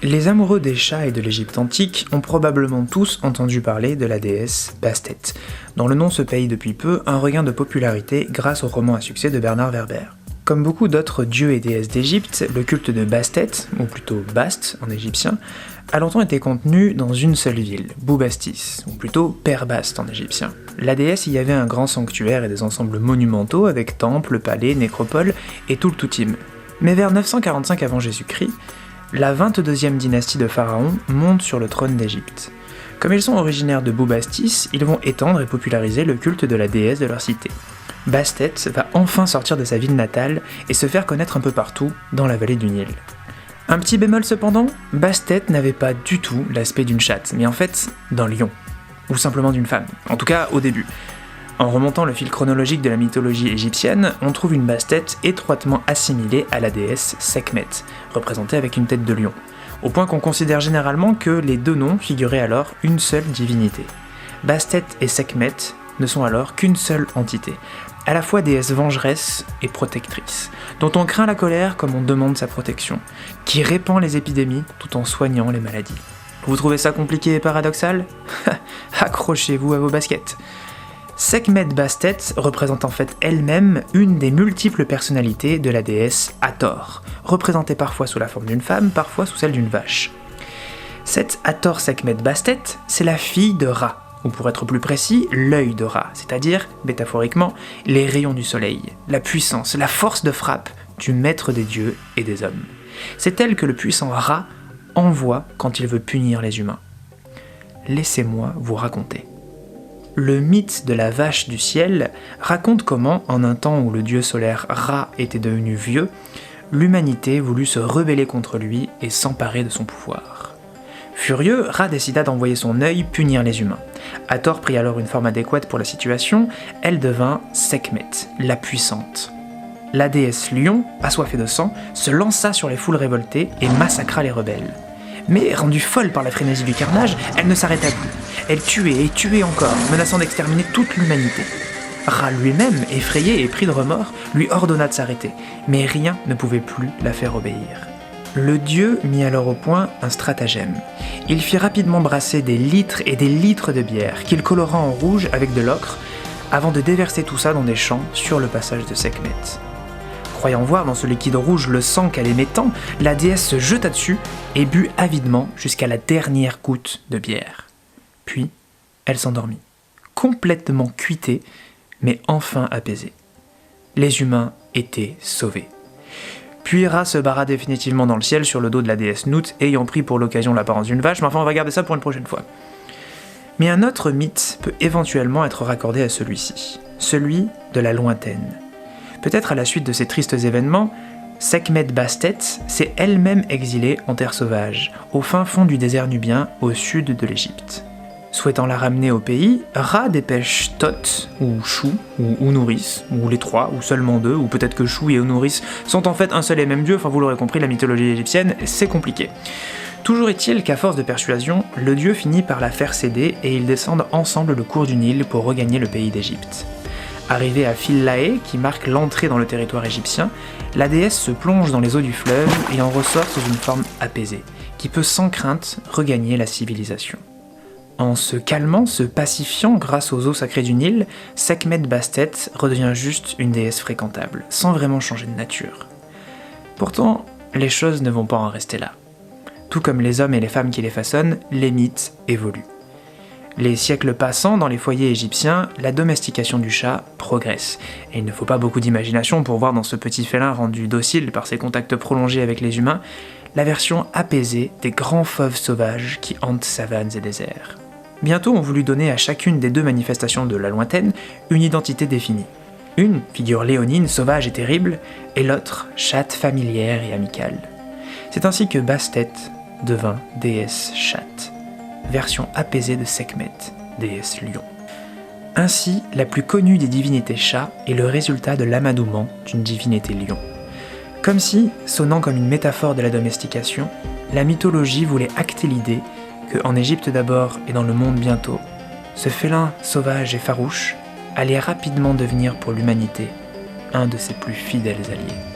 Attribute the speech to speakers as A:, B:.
A: Les amoureux des chats et de l'Égypte antique ont probablement tous entendu parler de la déesse Bastet, dont le nom se paye depuis peu un regain de popularité grâce au roman à succès de Bernard Werber. Comme beaucoup d'autres dieux et déesses d'Égypte, le culte de Bastet, ou plutôt Bast en égyptien, a longtemps été contenu dans une seule ville, Boubastis, ou plutôt Père Bast en égyptien. La déesse y avait un grand sanctuaire et des ensembles monumentaux avec temples, palais, nécropoles et tout le toutim. Mais vers 945 avant Jésus-Christ, la 22e dynastie de pharaons monte sur le trône d'Égypte. Comme ils sont originaires de Boubastis, ils vont étendre et populariser le culte de la déesse de leur cité. Bastet va enfin sortir de sa ville natale et se faire connaître un peu partout dans la vallée du Nil. Un petit bémol cependant, Bastet n'avait pas du tout l'aspect d'une chatte, mais en fait d'un lion, ou simplement d'une femme, en tout cas au début. En remontant le fil chronologique de la mythologie égyptienne, on trouve une Bastet étroitement assimilée à la déesse Sekhmet, représentée avec une tête de lion, au point qu'on considère généralement que les deux noms figuraient alors une seule divinité. Bastet et Sekhmet ne sont alors qu'une seule entité, à la fois déesse vengeresse et protectrice, dont on craint la colère comme on demande sa protection, qui répand les épidémies tout en soignant les maladies. Vous trouvez ça compliqué et paradoxal ? Accrochez-vous à vos baskets. Sekhmet Bastet représente en fait elle-même une des multiples personnalités de la déesse Hathor, représentée parfois sous la forme d'une femme, parfois sous celle d'une vache. Cette Hathor Sekhmet Bastet, c'est la fille de Ra, ou pour être plus précis, l'œil de Ra, c'est-à-dire, métaphoriquement, les rayons du soleil, la puissance, la force de frappe du maître des dieux et des hommes. C'est elle que le puissant Ra envoie quand il veut punir les humains. Laissez-moi vous raconter. Le mythe de la vache du ciel raconte comment, en un temps où le dieu solaire Ra était devenu vieux, l'humanité voulut se rebeller contre lui et s'emparer de son pouvoir. Furieux, Ra décida d'envoyer son œil punir les humains. Hathor prit alors une forme adéquate pour la situation, elle devint Sekhmet, la puissante. La déesse lion, assoiffée de sang, se lança sur les foules révoltées et massacra les rebelles. Mais rendue folle par la frénésie du carnage, elle ne s'arrêta plus. Elle tuait et tuait encore, menaçant d'exterminer toute l'humanité. Ra lui-même, effrayé et pris de remords, lui ordonna de s'arrêter, mais rien ne pouvait plus la faire obéir. Le dieu mit alors au point un stratagème. Il fit rapidement brasser des litres et des litres de bière, qu'il colora en rouge avec de l'ocre, avant de déverser tout ça dans des champs sur le passage de Sekhmet. Croyant voir dans ce liquide rouge le sang qu'elle aimait tant, la déesse se jeta dessus et but avidement jusqu'à la dernière goutte de bière. Puis, elle s'endormit, complètement cuitée, mais enfin apaisée. Les humains étaient sauvés. Puis Ra se barra définitivement dans le ciel sur le dos de la déesse Nut, ayant pris pour l'occasion l'apparence d'une vache, mais enfin on va garder ça pour une prochaine fois. Mais un autre mythe peut éventuellement être raccordé à celui-ci, celui de la lointaine. Peut-être à la suite de ces tristes événements, Sekhmet Bastet s'est elle-même exilée en terre sauvage, au fin fond du désert nubien, au sud de l'Égypte. Souhaitant la ramener au pays, Ra dépêche Thoth, ou Shu, ou Ounuris, ou les trois, ou seulement deux, ou peut-être que Shu et Ounuris sont en fait un seul et même dieu, enfin vous l'aurez compris, la mythologie égyptienne, c'est compliqué. Toujours est-il qu'à force de persuasion, le dieu finit par la faire céder et ils descendent ensemble le cours du Nil pour regagner le pays d'Égypte. Arrivée à Philae, qui marque l'entrée dans le territoire égyptien, la déesse se plonge dans les eaux du fleuve et en ressort sous une forme apaisée, qui peut sans crainte regagner la civilisation. En se calmant, se pacifiant grâce aux eaux sacrées du Nil, Sekhmet Bastet redevient juste une déesse fréquentable, sans vraiment changer de nature. Pourtant, les choses ne vont pas en rester là. Tout comme les hommes et les femmes qui les façonnent, les mythes évoluent. Les siècles passant, dans les foyers égyptiens, la domestication du chat progresse. Et il ne faut pas beaucoup d'imagination pour voir dans ce petit félin rendu docile par ses contacts prolongés avec les humains, la version apaisée des grands fauves sauvages qui hantent savanes et déserts. Bientôt, on voulut donner à chacune des deux manifestations de la lointaine une identité définie. Une, figure léonine, sauvage et terrible, et l'autre, chatte familière et amicale. C'est ainsi que Bastet devint déesse chatte, version apaisée de Sekhmet, déesse lion. Ainsi, la plus connue des divinités chats est le résultat de l'amadouement d'une divinité lion. Comme si, sonnant comme une métaphore de la domestication, la mythologie voulait acter l'idée que, en Égypte d'abord et dans le monde bientôt, ce félin sauvage et farouche allait rapidement devenir pour l'humanité un de ses plus fidèles alliés.